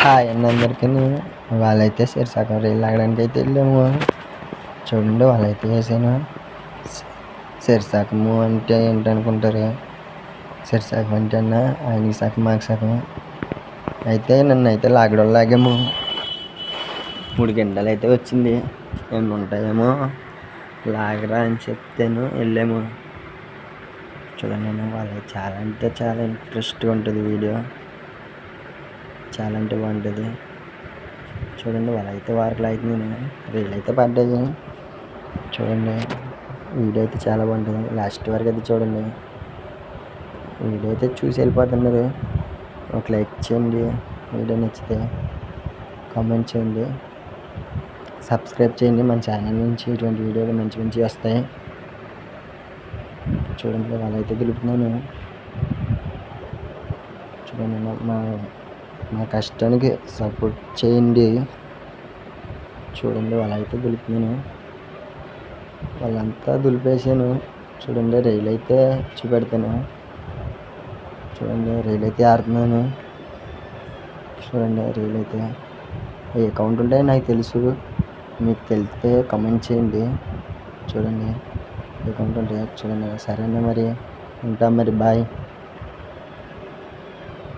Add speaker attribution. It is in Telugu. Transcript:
Speaker 1: హాయ్ అండి అందరికీ. వాళ్ళైతే సగం రైలు లాగడానికి అయితే వెళ్ళాము. చూడండి వాళ్ళైతే వేసాను. సగము అంటే ఏంటనుకుంటారు? సగం అంటే అన్న ఆయనకి సగం మాకు సగం. అయితే నన్ను అయితే లాగాము. 3 గంటలు అయితే వచ్చింది. ఏమి ఉంటాయేమో లాగరా అని చెప్తాను వెళ్ళాము. చూడండి వాళ్ళు చాలా అంటే చాలా ఇంట్రెస్ట్గా ఉంటుంది వీడియో. చాలా అంటే బాగుంటుంది. చూడండి వాళ్ళైతే వారికి అవుతుంది. రీల్ అయితే పడ్డాయి. చూడండి వీడియో అయితే చాలా బాగుంటుంది. లాస్ట్ వరకు అయితే చూడండి. వీడియో అయితే చూసి వెళ్ళిపోతున్నారు. ఒక లైక్ చేయండి. వీడియో నచ్చితే కామెంట్ చేయండి. సబ్స్క్రైబ్ చేయండి. మన ఛానల్ నుంచి ఇటువంటి వీడియోలు మంచి మంచి వస్తాయి. చూడండి వాళ్ళైతే గెలుపుతున్నాను. చూడండి మా కష్టానికి సపోర్ట్ చేయండి. చూడండి వాళ్ళైతే దులుపుతున్నాను. వాళ్ళంతా దులిపేసాను. చూడండి రైలు అయితే చూపెడతాను. చూడండి రైలు అయితే ఆడుతున్నాను. చూడండి రైలు అయితే ఏ అకౌంట్ ఉంటాయో నాకు తెలుసు. మీకు తెలిస్తే కామెంట్ చేయండి. చూడండి ఏ అకౌంట్ ఉంటాయో చూడండి. సరేనా మరి ఉంటాం మరి బాయ్.